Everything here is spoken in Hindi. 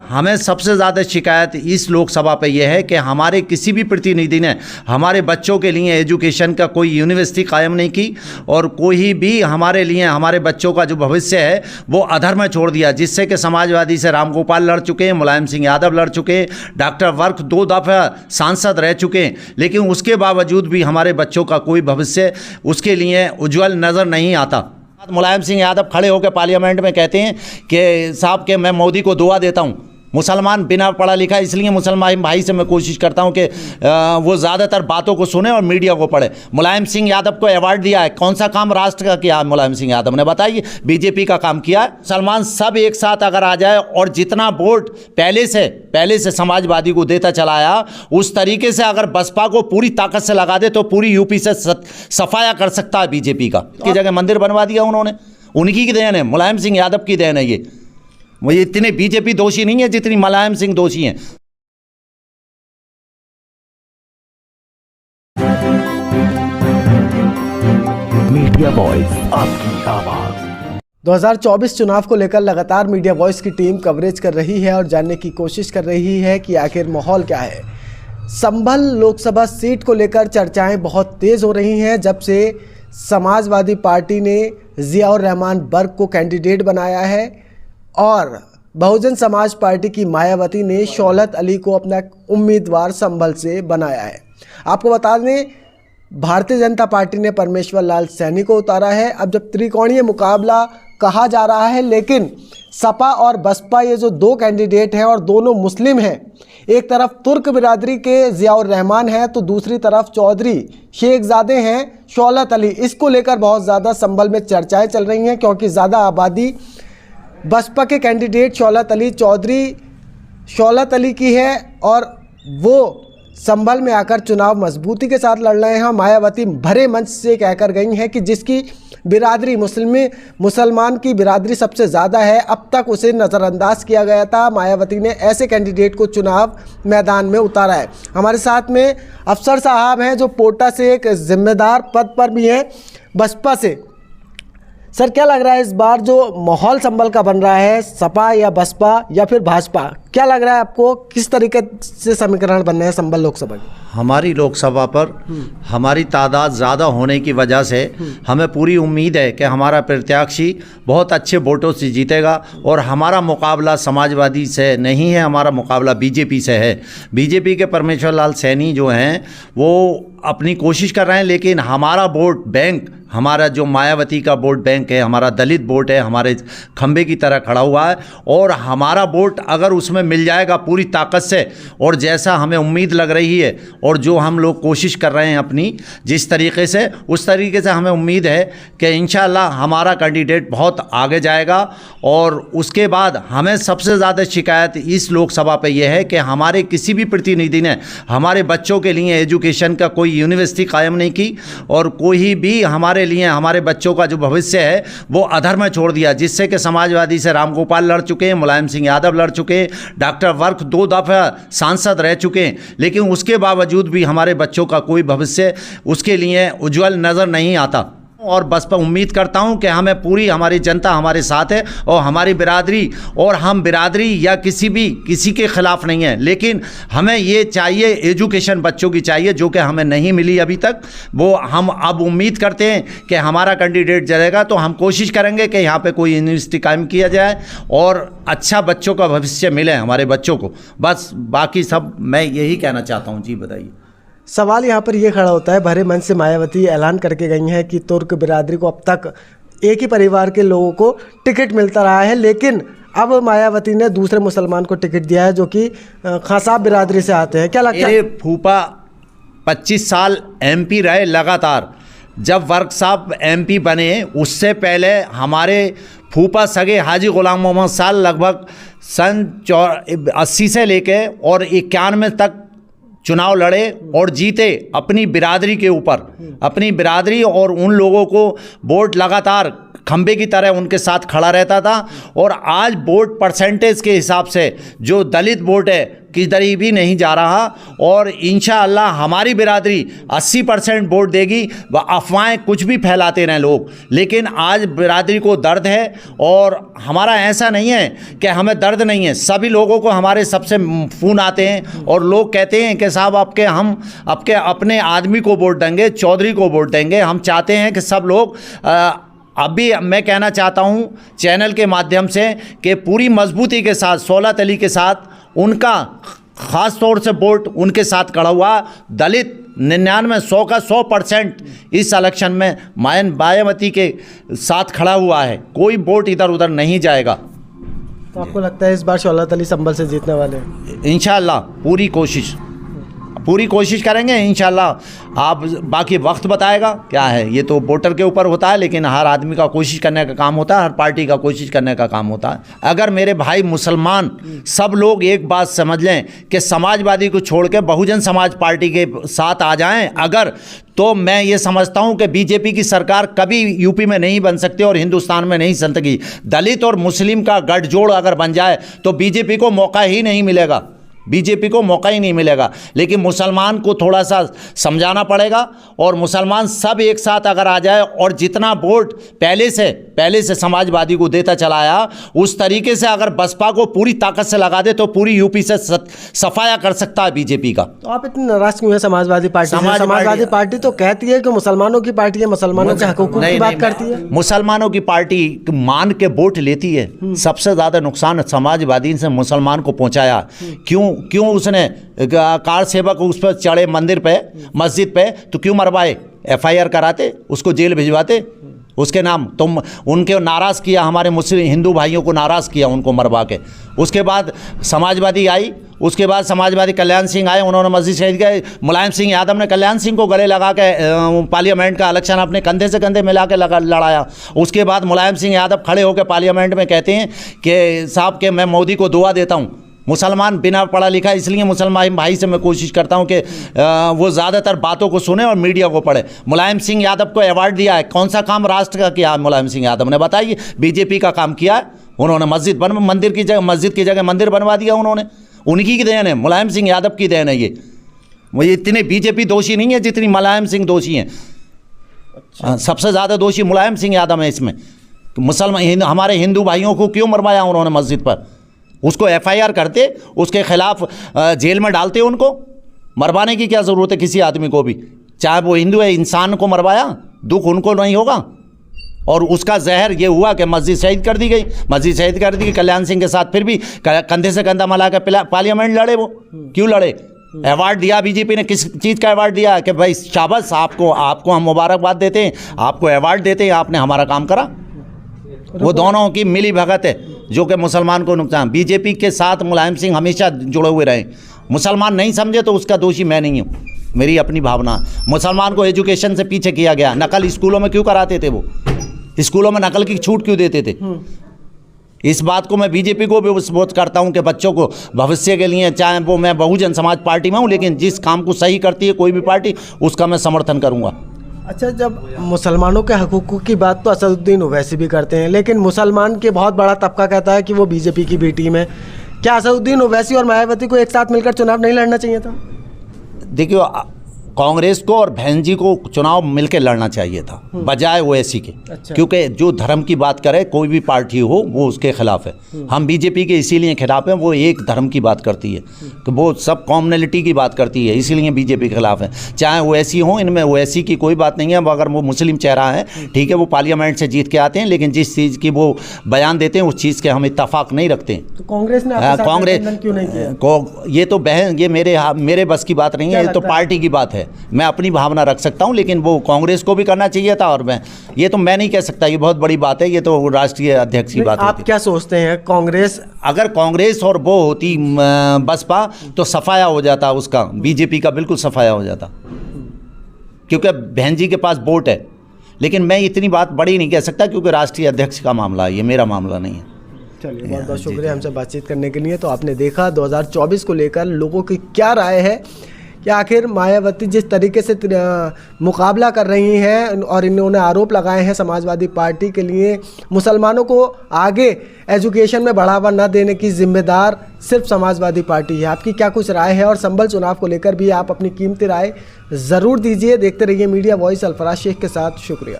हमें सबसे ज़्यादा शिकायत इस लोकसभा पे यह है कि हमारे किसी भी प्रतिनिधि ने हमारे बच्चों के लिए एजुकेशन का कोई यूनिवर्सिटी कायम नहीं की और कोई भी हमारे लिए हमारे बच्चों का जो भविष्य है वो अधर में छोड़ दिया, जिससे कि समाजवादी से रामगोपाल लड़ चुके हैं, मुलायम सिंह यादव लड़ चुके हैं, डॉक्टर वर्क 2 दफ़ा सांसद रह चुके हैं, लेकिन उसके बावजूद भी हमारे बच्चों का कोई भविष्य उसके लिए उज्जवल नज़र नहीं आता। मुलायम सिंह यादव खड़े होकर पार्लियामेंट में कहते हैं कि साहब के मैं मोदी को दुआ देता हूं। मुसलमान बिना पढ़ा लिखा, इसलिए मुसलमान भाई से मैं कोशिश करता हूं कि वो ज़्यादातर बातों को सुने और मीडिया को पढ़े। मुलायम सिंह यादव को अवार्ड दिया है, कौन सा काम राष्ट्र का किया है मुलायम सिंह यादव ने बताइए? बीजेपी का काम किया है। मुसलमान सब एक साथ अगर आ जाए और जितना वोट पहले से समाजवादी को देता चलाया उस तरीके से अगर बसपा को पूरी ताकत से लगा दे तो पूरी यूपी से सफाया कर सकता है बीजेपी का। की जगह मंदिर बनवा दिया उन्होंने, उनकी की देन है, मुलायम सिंह यादव की देन है। ये मुझे इतने बीजेपी दोषी नहीं है जितनी मुलायम सिंह दोषी हैं। मीडिया वॉइस, आपकी आवाज। 2024 चुनाव को लेकर लगातार मीडिया वॉइस की टीम कवरेज कर रही है और जानने की कोशिश कर रही है कि आखिर माहौल क्या है। संभल लोकसभा सीट को लेकर चर्चाएं बहुत तेज हो रही हैं जब से समाजवादी पार्टी ने जियाउर रहमान बर्क को कैंडिडेट बनाया है और बहुजन समाज पार्टी की मायावती ने शौलत अली को अपना उम्मीदवार संभल से बनाया है। आपको बता दें, भारतीय जनता पार्टी ने परमेश्वर लाल सैनी को उतारा है। अब जब त्रिकोणीय मुकाबला कहा जा रहा है, लेकिन सपा और बसपा ये जो 2 कैंडिडेट हैं और दोनों मुस्लिम हैं, एक तरफ तुर्क बिरादरी के जियाउर रहमान हैं तो दूसरी तरफ चौधरी शेखजादे हैं शौलत अली। इसको लेकर बहुत ज़्यादा संभल में चर्चाएं चल रही हैं क्योंकि ज़्यादा आबादी बसपा के कैंडिडेट शौलत अली चौधरी शौलत अली की है और वो संभल में आकर चुनाव मजबूती के साथ लड़ रहे हैं। मायावती भरे मंच से कहकर गई हैं कि जिसकी बिरादरी मुसलमान की बिरादरी सबसे ज़्यादा है, अब तक उसे नज़रअंदाज किया गया था। मायावती ने ऐसे कैंडिडेट को चुनाव मैदान में उतारा है। हमारे साथ में अफसर साहब हैं जो पोटा से एक जिम्मेदार पद पर भी हैं बसपा से। सर, क्या लग रहा है इस बार जो माहौल संभल का बन रहा है, सपा या बसपा या फिर भाजपा, क्या लग रहा है आपको? किस तरीके से समीकरण बनने हैं संभल लोकसभा के? हमारी लोकसभा पर हमारी तादाद ज़्यादा होने की वजह से हमें पूरी उम्मीद है कि हमारा प्रत्याशी बहुत अच्छे वोटों से जीतेगा और हमारा मुकाबला समाजवादी से नहीं है, हमारा मुकाबला बीजेपी से है। बीजेपी के परमेश्वर लाल सैनी जो हैं वो अपनी कोशिश कर रहे हैं, लेकिन हमारा वोट बैंक, हमारा जो मायावती का वोट बैंक है, हमारा दलित वोट है, हमारे खंबे की तरह खड़ा हुआ है और हमारा वोट अगर उसमें मिल जाएगा पूरी ताकत से और जैसा हमें उम्मीद लग रही है और जो हम लोग कोशिश कर रहे हैं अपनी जिस तरीके से, उस तरीके से हमें उम्मीद है कि इंशाल्लाह हमारा कैंडिडेट बहुत आगे जाएगा। और उसके बाद हमें सबसे ज़्यादा शिकायत इस लोकसभा पे यह है कि हमारे किसी भी प्रतिनिधि ने हमारे बच्चों के लिए एजुकेशन का कोई यूनिवर्सिटी कायम नहीं की और कोई भी हमारे लिए हमारे बच्चों का जो भविष्य है वो अधर में छोड़ दिया, जिससे कि समाजवादी से रामगोपाल लड़ चुके हैं, मुलायम सिंह यादव लड़ चुके हैं, डॉक्टर वर्क 2 दफ़ा सांसद रह चुके हैं, लेकिन उसके बावजूद भी हमारे बच्चों का कोई भविष्य उसके लिए उज्जवल नज़र नहीं आता। और बसपा उम्मीद करता हूं कि हमें पूरी हमारी जनता हमारे साथ है और हमारी बिरादरी, और हम बिरादरी या किसी के ख़िलाफ़ नहीं है, लेकिन हमें ये चाहिए एजुकेशन बच्चों की चाहिए जो कि हमें नहीं मिली अभी तक। वो हम अब उम्मीद करते हैं कि हमारा कैंडिडेट जरेगा तो हम कोशिश करेंगे कि यहाँ पे कोई यूनिवर्सिटी कायम किया जाए और अच्छा बच्चों का भविष्य मिले हमारे बच्चों को। बस बाकी सब मैं यही कहना चाहता हूँ। जी बताइए। सवाल यहाँ पर ये खड़ा होता है, भरे मन से मायावती ऐलान करके गई हैं कि तुर्क बिरादरी को अब तक एक ही परिवार के लोगों को टिकट मिलता रहा है, लेकिन अब मायावती ने दूसरे मुसलमान को टिकट दिया है जो कि खासाब बिरादरी से आते हैं। क्या लगता है? फूफा 25 साल MP रहे लगातार। जब वर्क साहब MP बने उससे पहले हमारे फूफा सगे हाजी गुलाम मोहम्मद साल लगभग सन 80 से लेके और 91 तक चुनाव लड़े और जीते अपनी बिरादरी के ऊपर, अपनी बिरादरी और उन लोगों को वोट लगातार खंबे की तरह उनके साथ खड़ा रहता था। और आज वोट परसेंटेज के हिसाब से जो दलित वोट है किधर भी नहीं जा रहा और इंशाअल्लाह हमारी बिरादरी 80% वोट देगी। व अफवाहें कुछ भी फैलाते रहें लोग, लेकिन आज बिरादरी को दर्द है और हमारा ऐसा नहीं है कि हमें दर्द नहीं है। सभी लोगों को हमारे सबसे फ़ोन आते हैं और लोग कहते हैं कि साहब हम आपके अपने आदमी को वोट देंगे, चौधरी को वोट देंगे। हम चाहते हैं कि सब लोग अभी मैं कहना चाहता हूं चैनल के माध्यम से कि पूरी मजबूती के साथ सौलत अली के साथ उनका ख़ास तौर से वोट उनके साथ खड़ा हुआ। दलित 99 का 100% इस इलेक्शन में मायावती के साथ खड़ा हुआ है। कोई वोट इधर उधर नहीं जाएगा। तो आपको लगता है इस बार शौलत अली संभल से जीतने वाले हैं? इंशाअल्लाह पूरी कोशिश करेंगे इंशाअल्लाह। आप बाकी वक्त बताएगा क्या है, ये तो वोटर के ऊपर होता है, लेकिन हर आदमी का कोशिश करने का काम होता है, हर पार्टी का कोशिश करने का काम होता है। अगर मेरे भाई मुसलमान सब लोग एक बात समझ लें कि समाजवादी को छोड़ के बहुजन समाज पार्टी के साथ आ जाएं अगर, तो मैं ये समझता हूं कि बीजेपी की सरकार कभी यूपी में नहीं बन सकती और हिंदुस्तान में नहीं बन सकेगी। दलित और मुस्लिम का गठजोड़ अगर बन जाए तो बीजेपी को मौका ही नहीं मिलेगा, बीजेपी को मौका ही नहीं मिलेगा। लेकिन मुसलमान को थोड़ा सा समझाना पड़ेगा और मुसलमान सब एक साथ अगर आ जाए और जितना वोट पहले से समाजवादी को देता चला आया उस तरीके से अगर बसपा को पूरी ताकत से लगा दे तो पूरी यूपी से सफाया कर सकता है बीजेपी का। तो आप इतने नाराज क्यों हैं समाजवादी पार्टी से? समाजवादी पार्टी तो कहती है कि मुसलमानों की पार्टी है, मुसलमानों के हकूक़ की बात करती है। मुसलमानों की पार्टी मान के वोट लेती है। सबसे ज़्यादा नुकसान समाजवादी से मुसलमान को पहुँचाया। क्यों उसने कार सेवक उस पर चढ़े मंदिर पे, मस्जिद पे, तो क्यों मरवाए? FIR कराते, उसको जेल भिजवाते उसके नाम। तुम उनके नाराज़ किया, हमारे मुस्लिम हिंदू भाइयों को नाराज़ किया उनको मरवा के। उसके बाद समाजवादी आई, उसके बाद समाजवादी कल्याण सिंह आए, उन्होंने मस्जिद शहीद गए। मुलायम सिंह यादव ने कल्याण सिंह को गले लगा के पार्लियामेंट का इलेक्शन अपने कंधे से कंधे मिला के लड़ाया। उसके बाद मुलायम सिंह यादव खड़े होकर पार्लियामेंट में कहते हैं कि साहब के मैं मोदी को दुआ देता हूँ। मुसलमान बिना पढ़ा लिखा, इसलिए मुसलमान भाई से मैं कोशिश करता हूं कि वो ज़्यादातर बातों को सुने और मीडिया को पढ़े। मुलायम सिंह यादव को अवार्ड दिया है, कौन सा काम राष्ट्र का किया मुलायम सिंह यादव ने? बताइए। बीजेपी का काम किया है उन्होंने। मस्जिद की जगह मंदिर बनवा दिया उन्होंने। उनकी की देन है, मुलायम सिंह यादव की देन है ये। मुझे इतने बीजेपी दोषी नहीं है जितनी मुलायम सिंह दोषी हैं। अच्छा। सबसे ज़्यादा दोषी मुलायम सिंह यादव है इसमें। मुसलमान हमारे हिंदू भाइयों को क्यों मरवाया उन्होंने मस्जिद पर? उसको FIR करते, उसके खिलाफ जेल में डालते। उनको मरवाने की क्या ज़रूरत है किसी आदमी को भी? चाहे वो हिंदू है, इंसान को मरवाया, दुख उनको नहीं होगा। और उसका जहर ये हुआ कि मस्जिद शहीद कर दी गई, मस्जिद शहीद कर दी। कल्याण सिंह के साथ फिर भी कंधे से कंधा मिला कर पार्लियामेंट लड़े। वो क्यों लड़े? अवार्ड दिया बीजेपी ने, किस चीज़ का अवार्ड दिया कि भाई शाबाश, आपको हम मुबारकबाद देते हैं, आपको अवार्ड देते हैं, आपने हमारा काम करा। वो दोनों की मिली भगत है जो कि मुसलमान को नुकसान। बीजेपी के साथ मुलायम सिंह हमेशा जुड़े हुए रहे। मुसलमान नहीं समझे तो उसका दोषी मैं नहीं हूँ, मेरी अपनी भावना। मुसलमान को एजुकेशन से पीछे किया गया। नकल स्कूलों में क्यों कराते थे? वो स्कूलों में नकल की छूट क्यों देते थे? इस बात को मैं बीजेपी को भी सपोर्ट करता हूं कि बच्चों को भविष्य के लिए, चाहे वो मैं बहुजन समाज पार्टी में हूं, लेकिन जिस काम को सही करती है कोई भी पार्टी, उसका मैं समर्थन करूंगा। अच्छा, जब मुसलमानों के हकूक़ की बात तो असदुद्दीन ओवैसी भी करते हैं, लेकिन मुसलमान के बहुत बड़ा तबका कहता है कि वो बीजेपी की बी टीम है। क्या असदुद्दीन ओवैसी और मायावती को एक साथ मिलकर चुनाव नहीं लड़ना चाहिए था? देखिए, कांग्रेस को और बहन जी को चुनाव मिलकर लड़ना चाहिए था बजाय ओवैसी के। अच्छा। क्योंकि जो धर्म की बात करे कोई भी पार्टी हो वो उसके खिलाफ है। हम बीजेपी के इसीलिए खिलाफ हैं, वो एक धर्म की बात करती है कि वो सब कॉम्युनिटी की बात करती है, इसीलिए बीजेपी के खिलाफ है। चाहे ओवैसी हो, इनमें ओवैसी की कोई बात नहीं है। अगर वो मुस्लिम चेहरा है, ठीक है, वो पार्लियामेंट से जीत के आते हैं, लेकिन जिस चीज़ की वो बयान देते हैं उस चीज़ के हम इत्तेफाक नहीं रखते हैं। तो कांग्रेस ने क्यों नहीं किया? ये तो बहन, ये मेरे बस की बात नहीं है, ये तो पार्टी की बात है। मैं अपनी भावना रख सकता हूं, लेकिन वो कांग्रेस को भी करना चाहिए था। और ये तो मैं नहीं कह सकता, ये बहुत बड़ी बात है, ये तो राष्ट्रीय अध्यक्ष की बात है। आप क्या सोचते हैं? कांग्रेस, अगर कांग्रेस और वो होती बसपा तो सफाया हो जाता उसका, बीजेपी का बिल्कुल सफाया हो जाता, क्योंकि बहन जी के पास वोट है। लेकिन मैं इतनी बात बड़ी नहीं कह सकता क्योंकि राष्ट्रीय अध्यक्ष का मामला है, ये मेरा मामला नहीं है। चलिए, बहुत बहुत शुक्रिया हमसे बातचीत करने के लिए। तो आपने देखा 2024 को लेकर लोगों की क्या राय है कि कि आखिर मायावती जिस तरीके से मुकाबला कर रही हैं और इन्होंने आरोप लगाए हैं समाजवादी पार्टी के लिए मुसलमानों को आगे एजुकेशन में बढ़ावा न देने की जिम्मेदार सिर्फ समाजवादी पार्टी है। आपकी क्या कुछ राय है और संभल चुनाव को लेकर भी आप अपनी कीमती राय ज़रूर दीजिए। देखते रहिए मीडिया वॉइस। अल्फराज शेख के साथ, शुक्रिया।